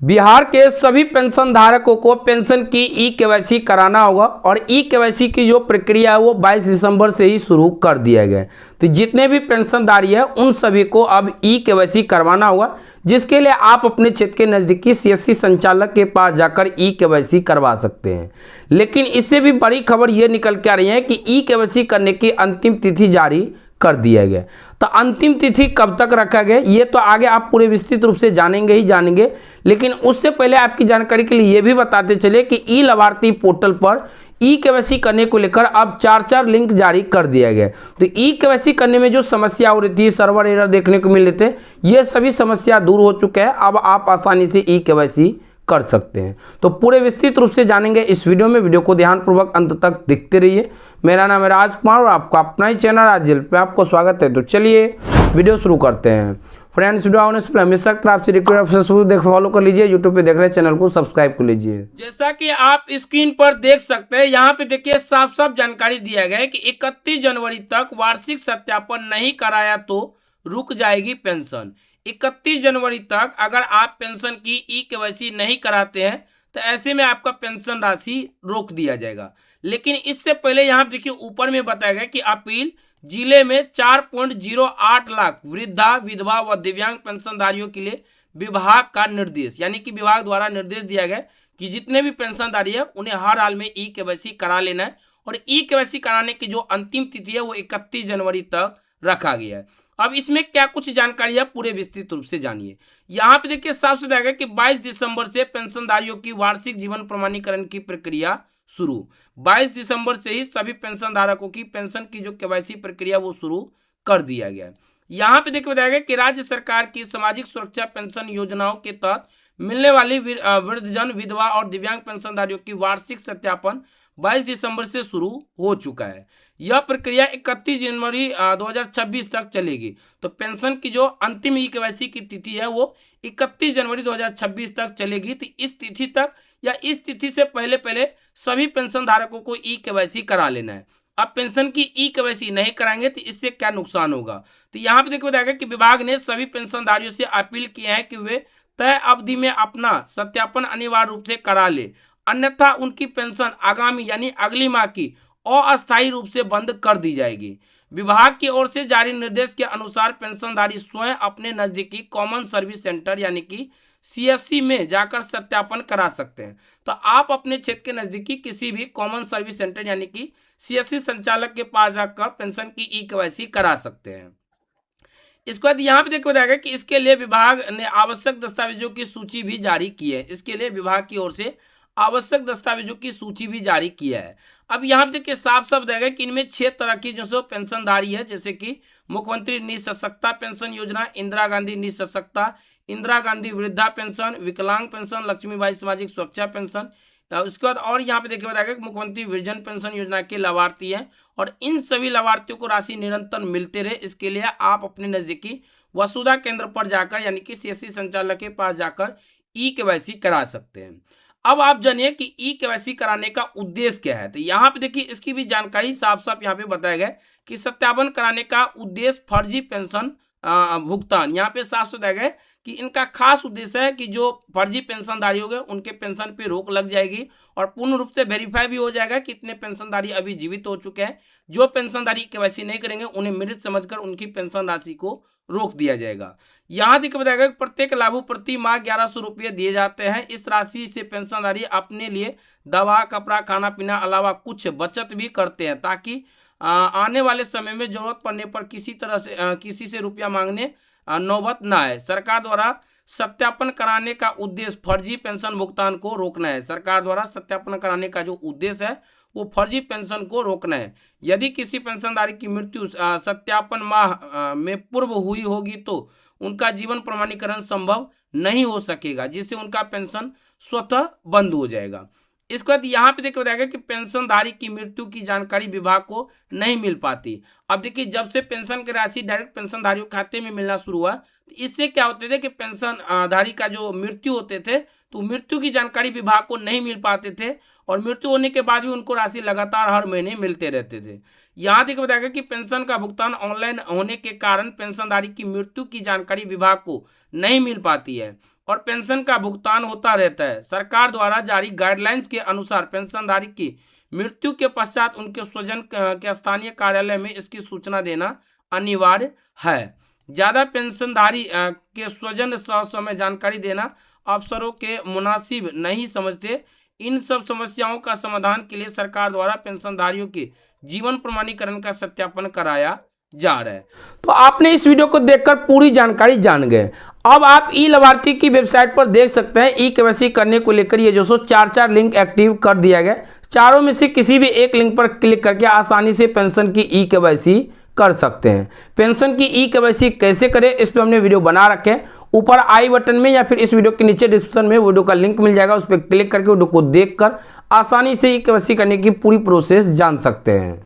बिहार के सभी पेंशन धारकों को पेंशन की ई केवाईसी कराना होगा और ई केवाईसी की जो प्रक्रिया है वो 22 दिसंबर से ही शुरू कर दिया गया है। तो जितने भी पेंशनधारी है उन सभी को अब ई केवाईसी करवाना होगा, जिसके लिए आप अपने क्षेत्र के नज़दीकी सीएससी संचालक के पास जाकर ई केवाईसी करवा सकते हैं। लेकिन इससे भी बड़ी खबर ये निकल के आ रही है कि ई केवाईसी करने की अंतिम तिथि जारी कर दिया गया। तो अंतिम तिथि कब तक रखा गया ये तो आगे आप पूरे विस्तृत रूप से जानेंगे ही जानेंगे, लेकिन उससे पहले आपकी जानकारी के लिए ये भी बताते चले कि ई लाभार्थी पोर्टल पर ई केवाईसी करने को लेकर अब 4 लिंक जारी कर दिया गया। तो ई केवाईसी करने में जो समस्या हो रही थी, सर्वर एरर देखने को मिल रहे थे, ये सभी समस्या दूर हो चुके हैं। अब आप आसानी से ई केवाईसी कर सकते हैं। तो पूरे विस्तृत रूप से जानेंगे इस वीडियो में। वीडियो को ध्यानपूर्वक अंत तक देखते रहिए। मेरा नाम है राजकुमार और आपका अपना ही चैनल राजल पे आपको स्वागत है। तो चलिए वीडियो शुरू करते हैं। फ्रेंड्स, वीडियो आने से पहले हमेशा आपसे रिक्वेस्ट देख फॉलो कर लीजिए, यूट्यूब पे देख रहे चैनल को सब्सक्राइब कर लीजिए। जैसा कि आप स्क्रीन पर देख सकते हैं, यहाँ पे देखिए साफ साफ जानकारी दिया गया है कि 31 जनवरी तक वार्षिक सत्यापन नहीं कराया तो रुक जाएगी पेंशन। 31 जनवरी तक अगर आप पेंशन की ई केवाईसी नहीं कराते हैं तो ऐसे में आपका पेंशन राशि रोक दिया जाएगा। लेकिन इससे पहले यहाँ देखिए ऊपर में बताया गया कि अपील जिले में 4.08 लाख वृद्धा, विधवा व दिव्यांग पेंशनधारियों के लिए विभाग का निर्देश, यानी कि विभाग द्वारा निर्देश दिया गया कि जितने भी पेंशनधारी है उन्हें हर हाल में ई केवाईसी करा लेना है। और ई केवाईसी कराने की जो अंतिम तिथि है वो 31 जनवरी तक रखा गया है। अब इसमें क्या कुछ जानकारी है पूरे विस्तृत रूप से जानिए। यहाँ पे देखिए साफ साफ दिया गया कि 22 दिसंबर से पेंशनधारियों की वार्षिक जीवन प्रमाणीकरण की प्रक्रिया शुरू। 22 दिसंबर से ही सभी पेंशन धारकों की पेंशन की जो केवाईसी प्रक्रिया वो शुरू कर दिया गया है। यहाँ पे देखिए बताया गया कि राज्य सरकार की सामाजिक सुरक्षा पेंशन योजनाओं के तहत मिलने वाली वृद्धजन, विधवा और दिव्यांग पेंशनधारियों की वार्षिक सत्यापन 22 दिसंबर से शुरू हो चुका है। यह प्रक्रिया 31 जनवरी 2026 तक चलेगी। तो पेंशन की जो अंतिम ई केवाईसी की तिथि है वो 31 जनवरी 2026 तक चलेगी। तो इस तिथि तक या इस तिथि से पहले पहले सभी पेंशन धारकों को ई केवाईसी करा लेना है। अब पेंशन की ई केवाईसी नहीं कराएंगे तो इससे क्या नुकसान होगा। तो यहाँ पे देखो बताएगा कि विभाग ने सभी पेंशनधारियों से अपील की है कि वे तय अवधि में अपना सत्यापन अनिवार्य रूप से करा ले, अन्यथा उनकी पेंशन आगामी यानी अगली माह की अस्थायी रूप से बंद कर दी जाएगी। विभाग की ओर से जारी निर्देश के अनुसार पेंशनधारी स्वयं अपने नजदीकी कॉमन सर्विस सेंटर यानी कि सीएससी में जाकर सत्यापन करा सकते हैं। तो आप अपने क्षेत्र के नजदीकी किसी भी कॉमन सर्विस सेंटर यानी कि सीएससी संचालक के पास जाकर पेंशन की ई केवाईसी करा सकते हैं। इसके बाद यहाँ पे देखो बताया गया कि इसके लिए विभाग ने आवश्यक दस्तावेजों की सूची भी जारी की है। इसके लिए विभाग की ओर से आवश्यक दस्तावेजों की सूची भी जारी किया है। अब यहाँ पे देखिए साफ साफ बताया गया कि इनमें 6 तरह की जो सो पेंशनधारी है, जैसे कि मुख्यमंत्री निःसशक्ता पेंशन योजना, इंदिरा गांधी निःसशक्ता, इंदिरा गांधी वृद्धा पेंशन, विकलांग पेंशन, लक्ष्मीबाई सामाजिक सुरक्षा पेंशन। उसके बाद और यहाँ पे देखिए बताया गया कि मुख्यमंत्री विजन पेंशन योजना के लाभार्थी हैं और इन सभी लाभार्थियों को राशि निरंतर मिलते रहे, इसके लिए आप अपने नजदीकी वसुधा केंद्र पर जाकर यानी कि सीएससी संचालक के पास जाकर ई केवाईसी करा सकते हैं। अब आप जानिए कि ई केवाईसी कराने का उद्देश्य क्या है। तो यहाँ पे देखिए इसकी भी जानकारी साफ साफ यहाँ पे बताया गया कि सत्यापन कराने का उद्देश्य फर्जी पेंशन भुगतान, यहाँ पे साफ साफ बताया गया कि इनका खास उद्देश्य है कि जो फर्जी पेंशनधारी हो गए उनके पेंशन पे रोक लग जाएगी और पूर्ण रूप से वेरीफाई भी हो जाएगा कि इतने पेंशनधारी अभी जीवित हो चुके हैं। जो पेंशनधारी केवाईसी नहीं करेंगे उन्हें मृत समझकर उनकी पेंशन राशि को रोक दिया जाएगा। यहाँ देखिए बताया गया कि प्रत्येक लाभु प्रति माह 1100 रुपये दिए जाते हैं। इस राशि से पेंशनधारी अपने लिए दवा, कपड़ा, खाना पीना अलावा कुछ बचत भी करते हैं ताकि आने वाले समय में जरूरत पड़ने पर किसी से रुपया मांगने नौबत ना आए। सरकार द्वारा सत्यापन कराने का उद्देश्य फर्जी पेंशन भुगतान को रोकना है। सरकार द्वारा सत्यापन कराने का जो उद्देश्य है वो फर्जी पेंशन को रोकना है। यदि किसी पेंशनधारी की मृत्यु सत्यापन माह में पूर्व हुई होगी तो उनका जीवन प्रमाणीकरण संभव नहीं हो सकेगा, जिससे उनका पेंशन स्वतः बंद हो जाएगा। इसके बाद यहाँ पे देखिए बताया गया कि पेंशनधारी की मृत्यु की जानकारी विभाग को नहीं मिल पाती। अब देखिए जब से पेंशन की राशि डायरेक्ट पेंशनधारियों के खाते में मिलना शुरू हुआ तो इससे क्या होते थे कि पेंशन धारी का जो मृत्यु होते थे तो मृत्यु की जानकारी विभाग को नहीं मिल पाते थे और मृत्यु होने के बाद भी उनको राशि लगातार हर महीने मिलते रहते थे। यहाँ तक बताया गया कि पेंशन का भुगतान ऑनलाइन होने के कारण पेंशनधारी की मृत्यु की जानकारी विभाग को नहीं मिल पाती है और पेंशन का भुगतान होता रहता है। सरकार द्वारा जारी गाइडलाइंस के अनुसार पेंशनधारी की मृत्यु के पश्चात उनके स्वजन के स्थानीय कार्यालय में इसकी सूचना देना अनिवार्य है। ज़्यादा पेंशनधारी के स्वजन समय जानकारी देना अफसरों के मुनासिब नहीं समझते। इन सब समस्याओं का समाधान के लिए सरकार द्वारा पेंशनधारियों के जीवन प्रमाणीकरण का सत्यापन कराया जा रहा है। तो आपने इस वीडियो को देखकर पूरी जानकारी जान गए। अब आप ई लाभार्थी की वेबसाइट पर देख सकते हैं ई केवाईसी करने को लेकर ये जो 4 लिंक एक्टिव कर दिया गया। चारों में से किसी भी एक लिंक पर क्लिक करके आसानी से पेंशन की ई केवाईसी कर सकते हैं। पेंशन की ई केवाईसी कैसे करें इस पर हमने वीडियो बना रखे हैं। ऊपर आई बटन में या फिर इस वीडियो के नीचे डिस्क्रिप्शन में वीडियो का लिंक मिल जाएगा, उस पर क्लिक करके वीडियो को देखकर आसानी से ई केवाईसी करने की पूरी प्रोसेस जान सकते हैं।